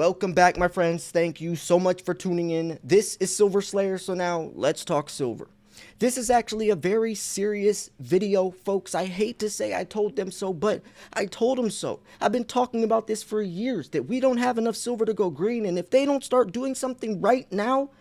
Welcome back, my friends. Thank you so much for tuning in. This is Silver Slayer, so now let's talk silver. This is actually a very serious video, folks. I hate to say I told them so, but I told them so. I've been talking about this for years, that we don't have enough silver to go green, and if they don't start doing something right now,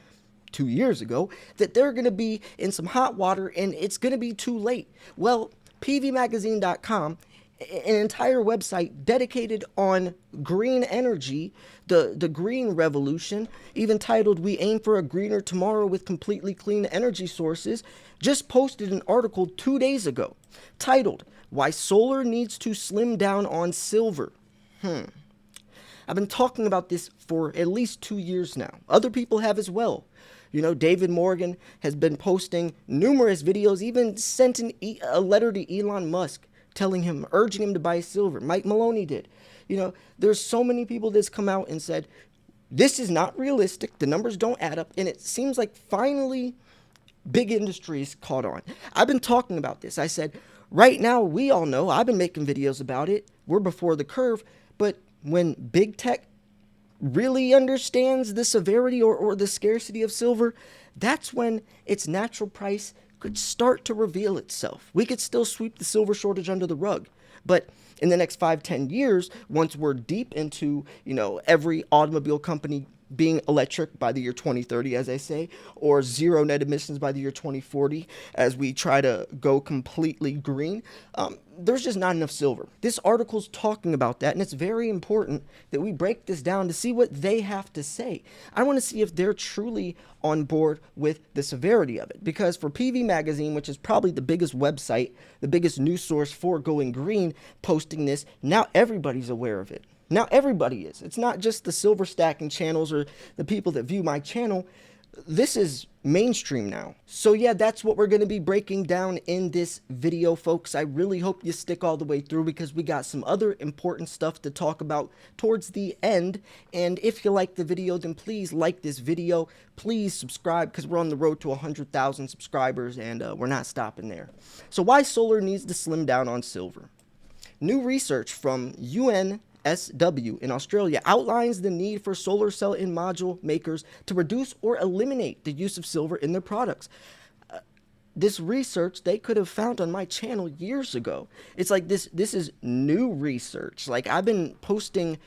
2 years ago, that they're going to be in some hot water and it's going to be too late. Well, pvmagazine.com, an entire website dedicated on green energy, the green revolution, even titled "We Aim for a Greener Tomorrow with Completely Clean Energy Sources," just posted an article 2 days ago titled "Why Solar Needs to Slim Down on Silver." I've been talking about this for at least 2 years now. Other people have as well. You know, David Morgan has been posting numerous videos, even sent a letter to Elon Musk telling him, urging him to buy silver. Mike Maloney did. You know, there's so many people that's come out and said, this is not realistic. The numbers don't add up. And it seems like finally big industries caught on. I've been talking about this. I said, right now, we all know, I've been making videos about it. We're before the curve. But when big tech really understands the severity or the scarcity of silver, that's when its natural price could start to reveal itself. We could still sweep the silver shortage under the rug, but in the next 5-10 years, once we're deep into, every automobile company being electric by the year 2030, as I say, or zero net emissions by the year 2040, as we try to go completely green, there's just not enough silver. This article's talking about that, and it's very important that we break this down to see what they have to say. I want to see if they're truly on board with the severity of it, because for PV Magazine, which is probably the biggest website, the biggest news source for going green, posting this, now everybody's aware of it. Now everybody is. It's not just the silver stacking channels or the people that view my channel. This is mainstream now. So yeah, that's what we're going to be breaking down in this video, folks. I really hope you stick all the way through because we got some other important stuff to talk about towards the end. And if you like the video, then please like this video. Please subscribe because we're on the road to 100,000 subscribers and we're not stopping there. So why solar needs to slim down on silver? New research from UNSW in Australia outlines the need for solar cell and module makers to reduce or eliminate the use of silver in their products. This research they could have found on my channel years ago. It's like this is new research. Like, I've been posting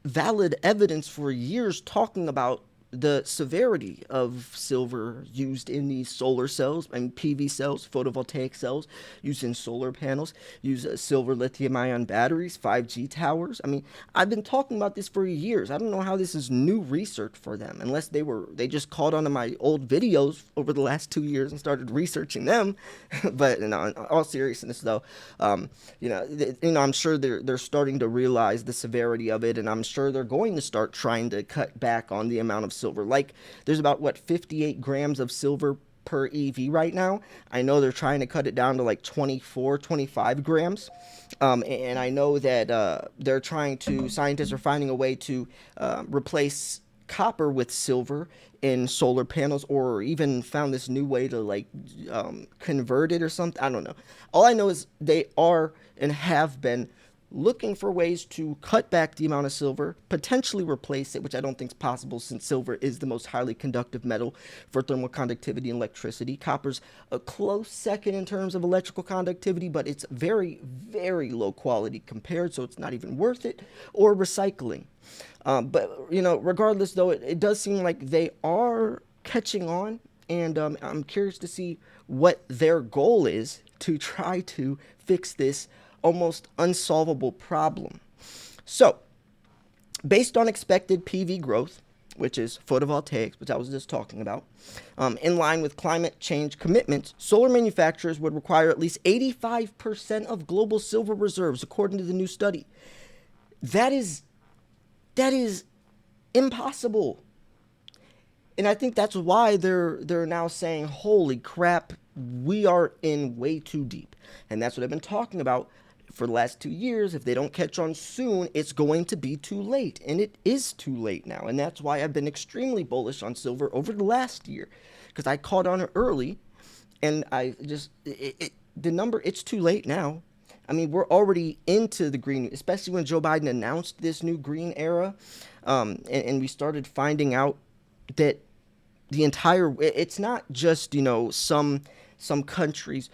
valid evidence for years talking about the severity of silver used in these solar cells and PV cells, photovoltaic cells, used in solar panels, use silver lithium-ion batteries, 5G towers. I mean, I've been talking about this for years. I don't know how this is new research for them, unless they just caught onto my old videos over the last 2 years and started researching them. But in all seriousness, though, I'm sure they're starting to realize the severity of it, and I'm sure they're going to start trying to cut back on the amount of silver. Like, there's about 58 grams of silver per EV right now. I know they're trying to cut it down to like 24, 25 grams. And I know that scientists are finding a way to replace copper with silver in solar panels, or even found this new way to convert it or something. I don't know. All I know is they are and have been looking for ways to cut back the amount of silver, potentially replace it, which I don't think is possible since silver is the most highly conductive metal for thermal conductivity and electricity. Copper's a close second in terms of electrical conductivity, but it's very, very low quality compared, so it's not even worth it, or recycling. But regardless, though, it does seem like they are catching on, and I'm curious to see what their goal is to try to fix this almost unsolvable problem. So, based on expected PV growth, which is photovoltaics, which I was just talking about, in line with climate change commitments, solar manufacturers would require at least 85% of global silver reserves, according to the new study. That is impossible. And I think that's why they're now saying, holy crap, we are in way too deep. And that's what I've been talking about for the last 2 years. If they don't catch on soon, it's going to be too late. And it is too late now. And that's why I've been extremely bullish on silver over the last year, because I caught on it early, and I just, the number, it's too late now. I mean, we're already into the green, especially when Joe Biden announced this new green era, and we started finding out that the entire it's not just some countries,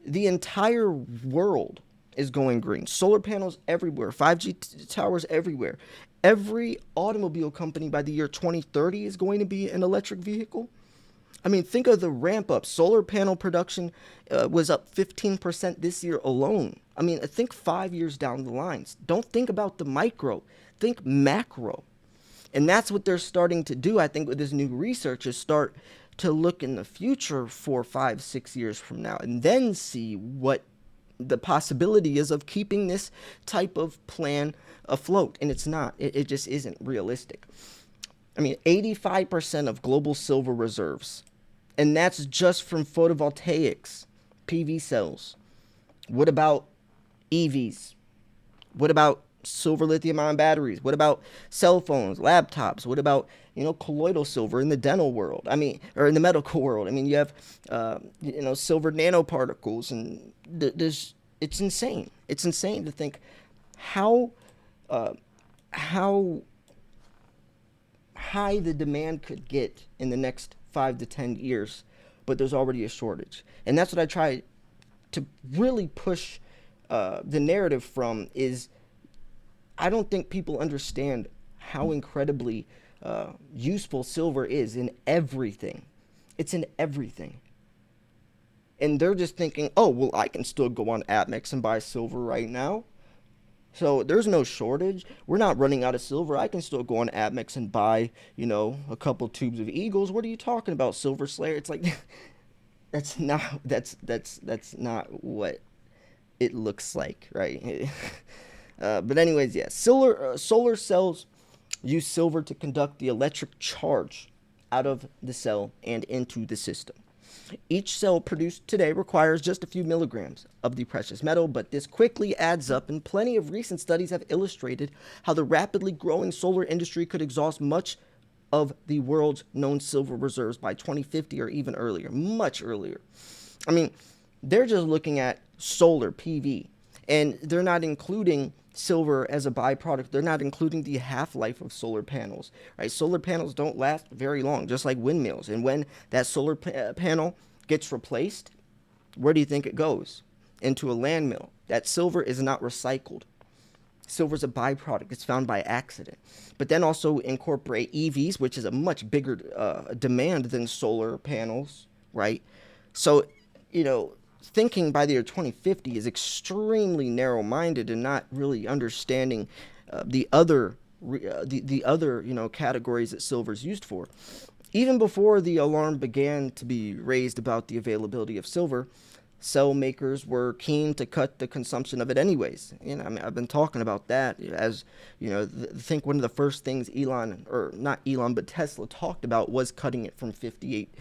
the entire world is going green. Solar panels everywhere, 5G towers everywhere. Every automobile company by the year 2030 is going to be an electric vehicle. I mean, think of the ramp up. Solar panel production was up 15% this year alone. I mean, think 5 years down the lines. Don't think about the micro, think macro. And that's what they're starting to do, I think, with this new research, is start to look in the future 4, 5, 6 years from now and then see what the possibility is of keeping this type of plan afloat. And it's not, it just isn't realistic. I mean, 85% of global silver reserves, and that's just from photovoltaics, PV cells. What about EVs? What about silver lithium ion batteries? What about cell phones, laptops? What about, colloidal silver in the dental world? I mean, or in the medical world? I mean, you have, silver nanoparticles, and there's, it's insane. It's insane to think how, how high the demand could get in the next 5 to 10 years, but there's already a shortage. And that's what I try to really push the narrative from is I don't think people understand how incredibly useful silver is in everything. It's in everything. And they're just thinking, oh, well, I can still go on Atmex and buy silver right now. So there's no shortage. We're not running out of silver. I can still go on Atmex and buy, a couple tubes of Eagles. What are you talking about, Silver Slayer? It's like that's not what it looks like, right? But anyways, yeah, solar cells use silver to conduct the electric charge out of the cell and into the system. Each cell produced today requires just a few milligrams of the precious metal, but this quickly adds up, and plenty of recent studies have illustrated how the rapidly growing solar industry could exhaust much of the world's known silver reserves by 2050 or even earlier, much earlier. I mean, they're just looking at solar PV, and they're not including silver as a byproduct. They're not including the half-life of solar panels, right? Solar panels don't last very long, just like windmills. And when that solar panel gets replaced, where do you think it goes? Into a landfill. That silver is not recycled. Silver is a byproduct. It's found by accident. But then also incorporate EVs, which is a much bigger demand than solar panels, right? So, thinking by the year 2050 is extremely narrow-minded and not really understanding the other categories that silver is used for. Even before the alarm began to be raised about the availability of silver, cell makers were keen to cut the consumption of it anyways. I mean, I've been talking about that as, I think one of the first things Tesla talked about was cutting it from 58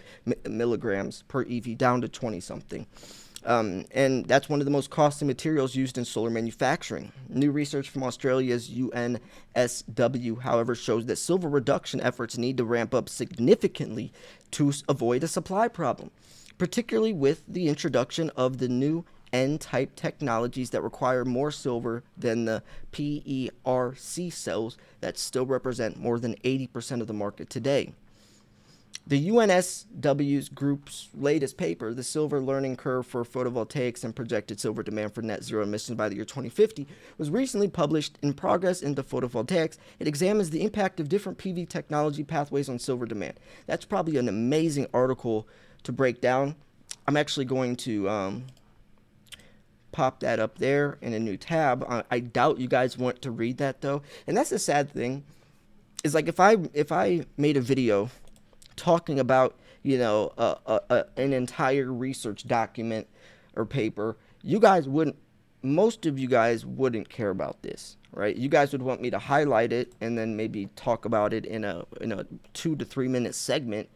milligrams per EV down to 20 something. And that's one of the most costly materials used in solar manufacturing. New research from Australia's UNSW, however, shows that silver reduction efforts need to ramp up significantly to avoid a supply problem, particularly with the introduction of the new N-type technologies that require more silver than the PERC cells that still represent more than 80% of the market today. The UNSW's group's latest paper, The Silver Learning Curve for Photovoltaics and Projected Silver Demand for Net Zero Emissions by the year 2050, was recently published in Progress into Photovoltaics. It examines the impact of different PV technology pathways on silver demand. That's probably an amazing article to break down. I'm actually going to pop that up there in a new tab. I doubt you guys want to read that, though. And that's the sad thing, is like if I made a video talking about, an entire research document or paper, most of you guys wouldn't care about this, right? You guys would want me to highlight it and then maybe talk about it in a 2 to 3 minute segment.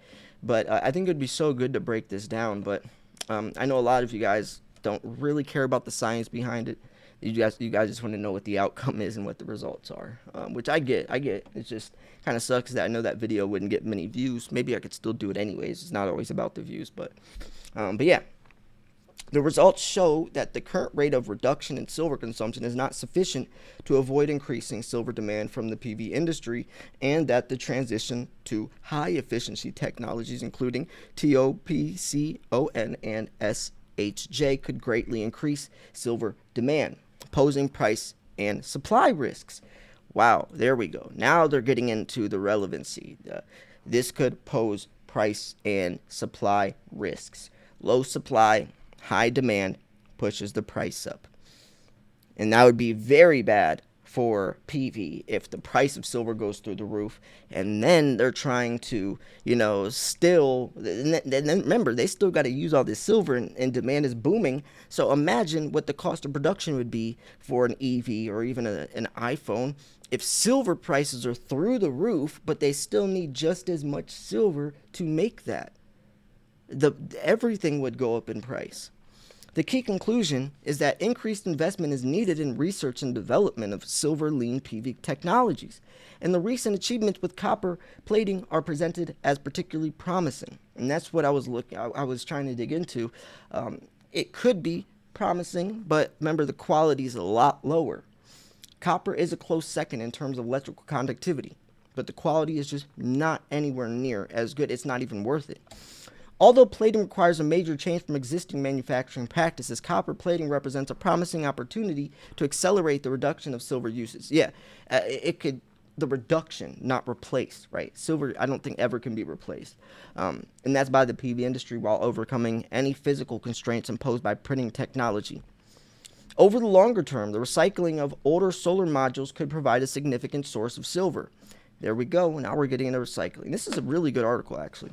But I think it'd be so good to break this down. But I know a lot of you guys don't really care about the science behind it. You guys just want to know what the outcome is and what the results are, which I get. It just kind of sucks that I know that video wouldn't get many views. Maybe I could still do it anyways. It's not always about the views, but yeah. The results show that the current rate of reduction in silver consumption is not sufficient to avoid increasing silver demand from the PV industry, and that the transition to high efficiency technologies, including TOPCON and SHJ, could greatly increase silver demand, posing price and supply risks. Wow, there we go. Now they're getting into the relevancy. This could pose price and supply risks. Low supply, high demand pushes the price up. And that would be very bad for PV if the price of silver goes through the roof, and then they're trying to, still, and then remember, they still got to use all this silver, and demand is booming. So imagine what the cost of production would be for an EV or even an iPhone if silver prices are through the roof, but they still need just as much silver to make that. Everything would go up in price. The key conclusion is that increased investment is needed in research and development of silver lean PV technologies, and the recent achievements with copper plating are presented as particularly promising. And that's what I was trying to dig into. It could be promising, but remember, the quality is a lot lower. Copper is a close second in terms of electrical conductivity, but the quality is just not anywhere near as good. It's not even worth it. Although plating requires a major change from existing manufacturing practices, copper plating represents a promising opportunity to accelerate the reduction of silver uses. Yeah, it could, the reduction, not replace, right? Silver, I don't think ever can be replaced. And that's by the PV industry while overcoming any physical constraints imposed by printing technology. Over the longer term, the recycling of older solar modules could provide a significant source of silver. There we go. Now we're getting into recycling. This is a really good article, actually.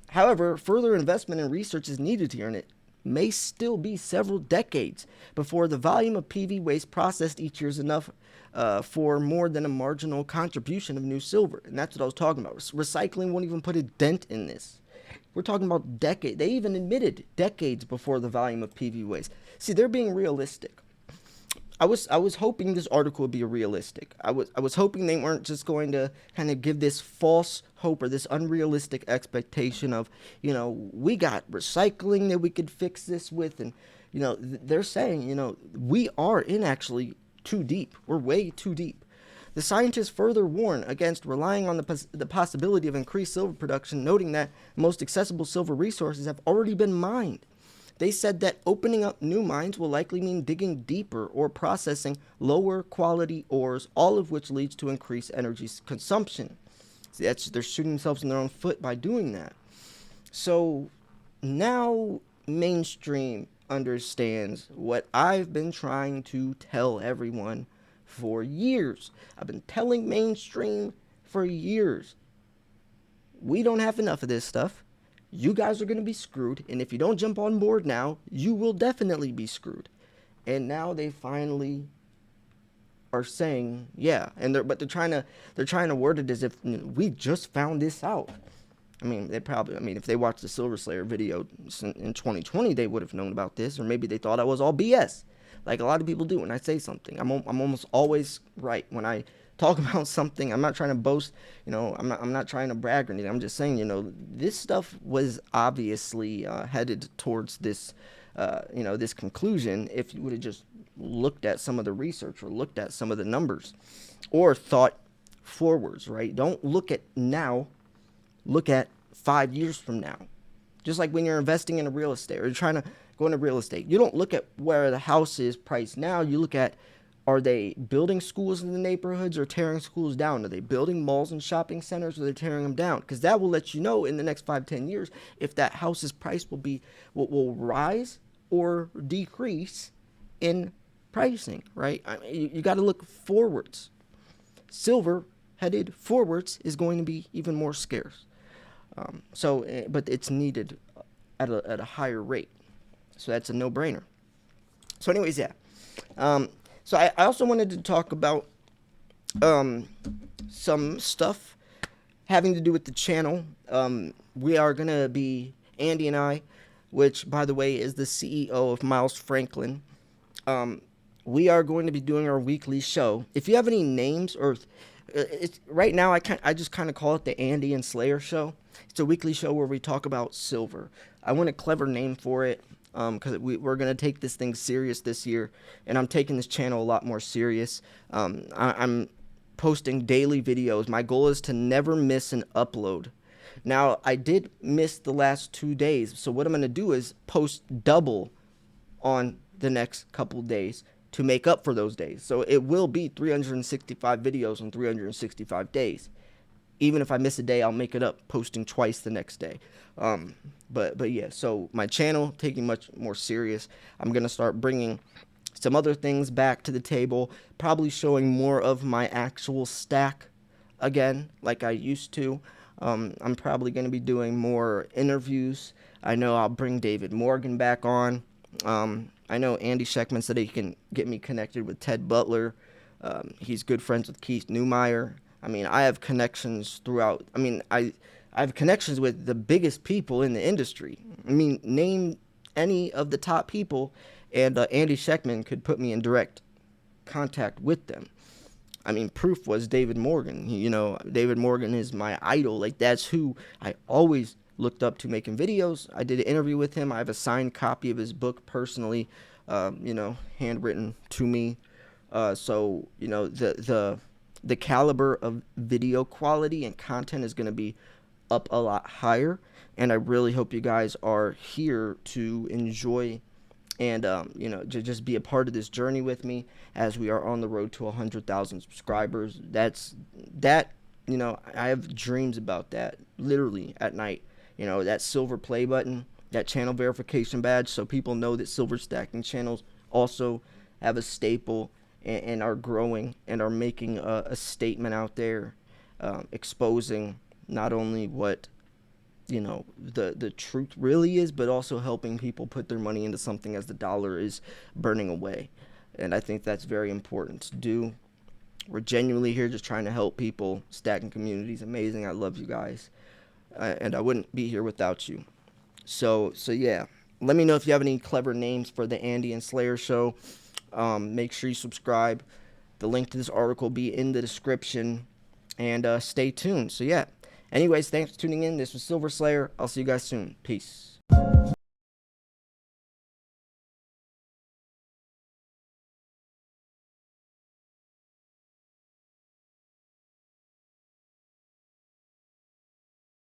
However, further investment and research is needed here, and it may still be several decades before the volume of PV waste processed each year is enough for more than a marginal contribution of new silver. And that's what I was talking about. Recycling won't even put a dent in this. We're talking about decades. They even admitted decades before the volume of PV waste. See, they're being realistic. I was hoping this article would be realistic. I was hoping they weren't just going to kind of give this false hope or this unrealistic expectation of, we got recycling that we could fix this with, and they're saying, we are in actually too deep. We're way too deep. The scientists further warn against relying on the possibility of increased silver production, noting that most accessible silver resources have already been mined. They said that opening up new mines will likely mean digging deeper or processing lower quality ores, all of which leads to increased energy consumption. See, they're shooting themselves in their own foot by doing that. So now mainstream understands what I've been trying to tell everyone for years. I've been telling mainstream for years. We don't have enough of this stuff. You guys are going to be screwed, and if you don't jump on board now, you will definitely be screwed. And now they finally are saying, yeah, and they're trying to word it as if we just found this out. I mean, if they watched the Silver Slayer video in 2020, they would have known about this, or maybe they thought I was all BS, like a lot of people do when I say something. I'm almost always right when I talk about something. I'm not trying to boast, I'm not trying to brag or anything. I'm just saying, this stuff was obviously headed towards this, this conclusion if you would have just looked at some of the research or looked at some of the numbers or thought forwards, right? Don't look at now, look at 5 years from now. Just like when you're investing in a real estate or you're trying to go into real estate, you don't look at where the house is priced now. You look at, are they building schools in the neighborhoods or tearing schools down? Are they building malls and shopping centers or are they tearing them down? Because that will let you know in the next 5-10 years if that house's price will rise or decrease in pricing, right? I mean, you got to look forwards. Silver headed forwards is going to be even more scarce. But it's needed at a higher rate. So that's a no-brainer. So anyways, yeah. So I also wanted to talk about some stuff having to do with the channel. We are going to be, Andy and I, which, by the way, is the CEO of Miles Franklin, we are going to be doing our weekly show. If you have any names, or right now I just kind of call it the Andy and Slayer show. It's a weekly show where we talk about silver. I want a clever name for it. because we're going to take this thing serious this year, and I'm taking this channel a lot more serious. I'm posting daily videos. My goal is to never miss an upload. Now, I did miss the last 2 days, so what I'm going to do is post double on the next couple days to make up for those days. So it will be 365 videos in 365 days. Even if I miss a day, I'll make it up posting twice the next day. But yeah, so my channel taking much more serious. I'm gonna start bringing some other things back to the table, probably showing more of my actual stack again, like I used to. I'm probably going to be doing more interviews. I know I'll bring David Morgan back on. I know Andy Scheckman said he can get me connected with Ted Butler. He's good friends with Keith Newmeyer. I mean, I have connections throughout. I mean, I have connections with the biggest people in the industry. I mean, name any of the top people, and Andy Scheckman could put me in direct contact with them. I mean, proof was David Morgan. David Morgan is my idol. Like, that's who I always looked up to making videos. I did an interview with him. I have a signed copy of his book personally, handwritten to me. So the caliber of video quality and content is going to be up a lot higher. And I really hope you guys are here to enjoy and just be a part of this journey with me as we are on the road to 100,000 subscribers. I have dreams about that literally at night. That silver play button, that channel verification badge, so people know that silver stacking channels also have a staple and are growing and are making a statement out there, exposing not only what the truth really is, but also helping people put their money into something as the dollar is burning away. And I think that's very important to do. We're genuinely here just trying to help people. Stacking community is amazing. I love you guys. And I wouldn't be here without you. So yeah. Let me know if you have any clever names for the Andy and Slayer show. Make sure you subscribe. The link to this article will be in the description. And stay tuned. So yeah. Anyways, thanks for tuning in. This was Silver Slayer. I'll see you guys soon. Peace.